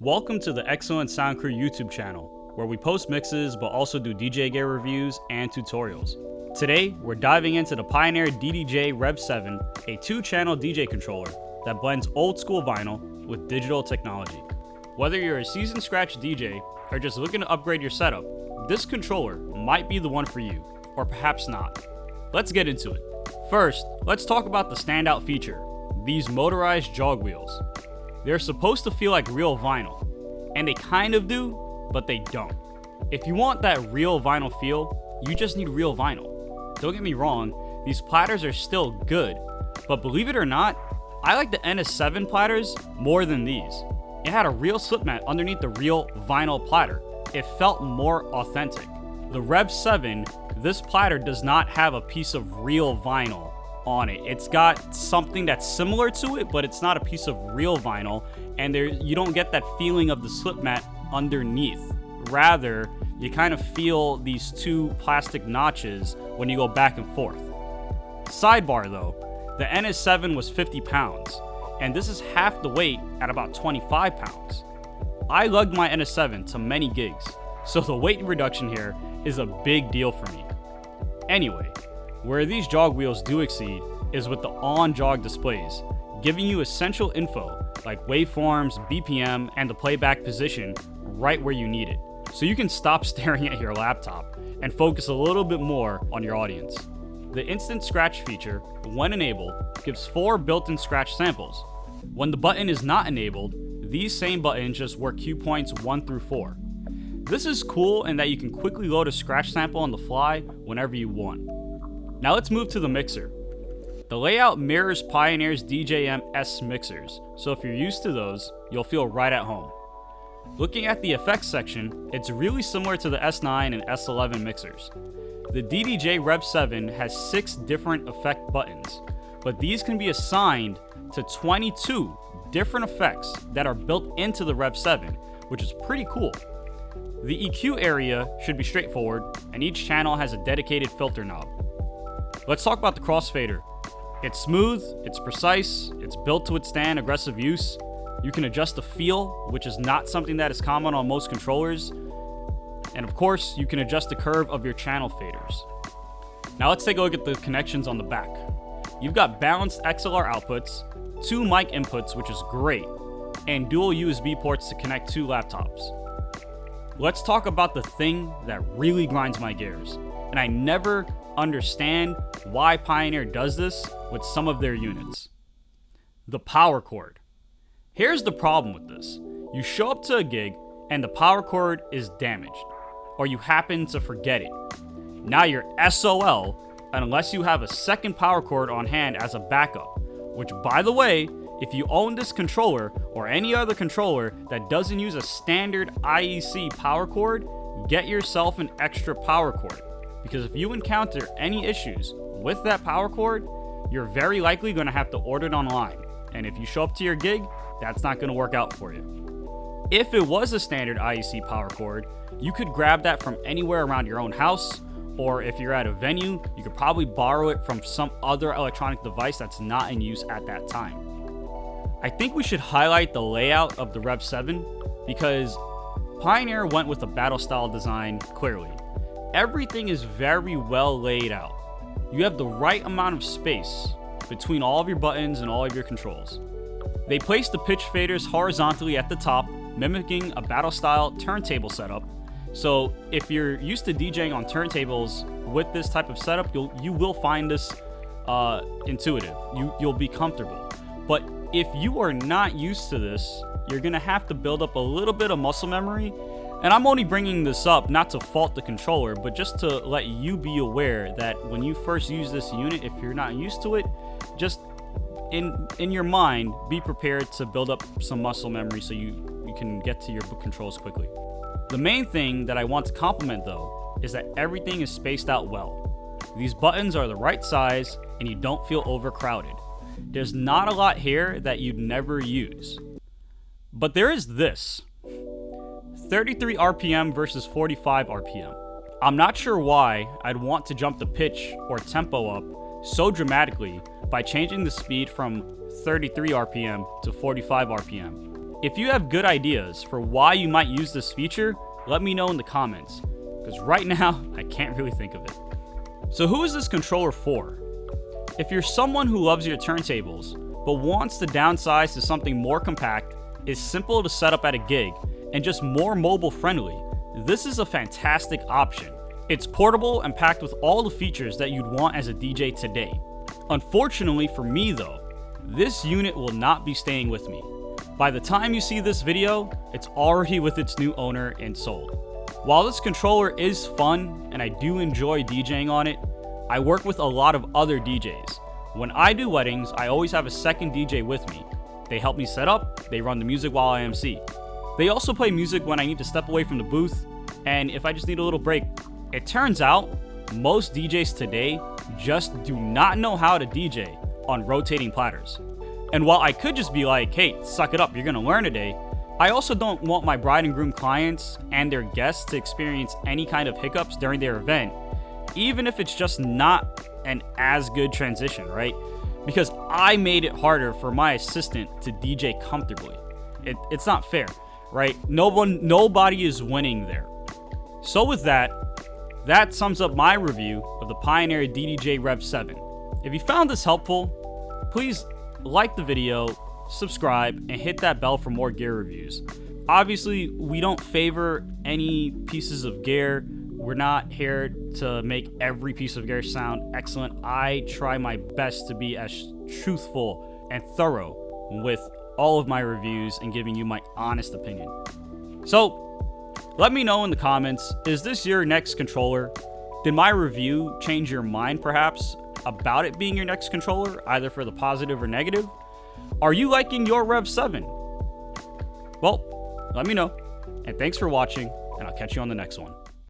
Welcome to the Excellent Sound Crew YouTube channel, where we post mixes but also do DJ gear reviews and tutorials. Today, we're diving into the Pioneer DDJ-REV7, a 2-channel DJ controller that blends old school vinyl with digital technology. Whether you're a seasoned scratch DJ or just looking to upgrade your setup, this controller might be the one for you, or perhaps not. Let's get into it. First, let's talk about the standout feature, these motorized jog wheels. They're supposed to feel like real vinyl, and they kind of do, but they don't. If you want that real vinyl feel, you just need real vinyl. Don't get me wrong, these platters are still good, but believe it or not, I like the NS7 platters more than these. It had a real slip mat underneath the real vinyl platter. It felt more authentic. The REV7, this platter does not have a piece of real vinyl on it. It's got something that's similar to it, but it's not a piece of real vinyl, and you don't get that feeling of the slip mat underneath. Rather, you kind of feel these two plastic notches when you go back and forth. Sidebar though, the NS7 was 50 pounds, and this is half the weight at about 25 pounds. I lugged my NS7 to many gigs, so the weight reduction here is a big deal for me. Anyway, where these jog wheels do exceed is with the on-jog displays, giving you essential info like waveforms, BPM, and the playback position right where you need it, so you can stop staring at your laptop and focus a little bit more on your audience. The instant scratch feature, when enabled, gives 4 built-in scratch samples. When the button is not enabled, these same buttons just work cue points 1 through 4. This is cool in that you can quickly load a scratch sample on the fly whenever you want. Now let's move to the mixer. The layout mirrors Pioneer's DJM-S mixers, so if you're used to those, you'll feel right at home. Looking at the effects section, it's really similar to the S9 and S11 mixers. The DDJ-REV7 has 6 different effect buttons, but these can be assigned to 22 different effects that are built into the REV7, which is pretty cool. The EQ area should be straightforward, and each channel has a dedicated filter knob. Let's talk about the crossfader. It's smooth, it's precise, it's built to withstand aggressive use. You can adjust the feel, which is not something that is common on most controllers. And of course, you can adjust the curve of your channel faders. Now let's take a look at the connections on the back. You've got balanced XLR outputs, 2 mic inputs, which is great, and dual USB ports to connect 2 laptops. Let's talk about the thing that really grinds my gears, and I never understand why Pioneer does this with some of their units. The power cord. Here's the problem with this. You show up to a gig and the power cord is damaged, or you happen to forget it. Now you're SOL unless you have a second power cord on hand as a backup, which, by the way, if you own this controller or any other controller that doesn't use a standard IEC power cord, get yourself an extra power cord. Because if you encounter any issues with that power cord, you're very likely going to have to order it online. And if you show up to your gig, that's not going to work out for you. If it was a standard IEC power cord, you could grab that from anywhere around your own house, or if you're at a venue, you could probably borrow it from some other electronic device that's not in use at that time. I think we should highlight the layout of the REV7 because Pioneer went with a battle style design clearly. Everything is very well laid out. You have the right amount of space between all of your buttons and all of your controls. They place the pitch faders horizontally at the top, mimicking a battle style turntable setup. So if you're used to DJing on turntables with this type of setup, you will find this intuitive. You'll be comfortable. But if you are not used to this, you're gonna have to build up a little bit of muscle memory. And I'm only bringing this up not to fault the controller, but just to let you be aware that when you first use this unit, if you're not used to it, just in your mind, be prepared to build up some muscle memory so you can get to your controls quickly. The main thing that I want to compliment though is that everything is spaced out well. These buttons are the right size and you don't feel overcrowded. There's not a lot here that you'd never use. But there is this. 33 RPM versus 45 RPM. I'm not sure why I'd want to jump the pitch or tempo up so dramatically by changing the speed from 33 RPM to 45 RPM. If you have good ideas for why you might use this feature, let me know in the comments, because right now, I can't really think of it. So who is this controller for? If you're someone who loves your turntables, but wants to downsize to something more compact, is simple to set up at a gig, and just more mobile friendly, this is a fantastic option. It's portable and packed with all the features that you'd want as a DJ today. Unfortunately for me though, this unit will not be staying with me. By the time you see this video, it's already with its new owner and sold. While this controller is fun and I do enjoy DJing on it, I work with a lot of other DJs. When I do weddings, I always have a second DJ with me. They help me set up, they run the music while I MC. They also play music when I need to step away from the booth, and if I just need a little break. It turns out, most DJs today just do not know how to DJ on rotating platters. And while I could just be like, hey, suck it up, you're gonna learn today, I also don't want my bride and groom clients and their guests to experience any kind of hiccups during their event, even if it's just not an as good transition, right? Because I made it harder for my assistant to DJ comfortably. It's not fair, right? Nobody is winning there. So with that sums up my review of the Pioneer DDJ-REV7. If you found this helpful, please like the video, subscribe, and hit that bell for more gear reviews. Obviously, we don't favor any pieces of gear. We're not here to make every piece of gear sound excellent. I try my best to be as truthful and thorough with all of my reviews and giving you my honest opinion. So, let me know in the comments, is this your next controller? Did my review change your mind perhaps about it being your next controller, either for the positive or negative? Are you liking your REV7? Well, let me know, and thanks for watching, and I'll catch you on the next one.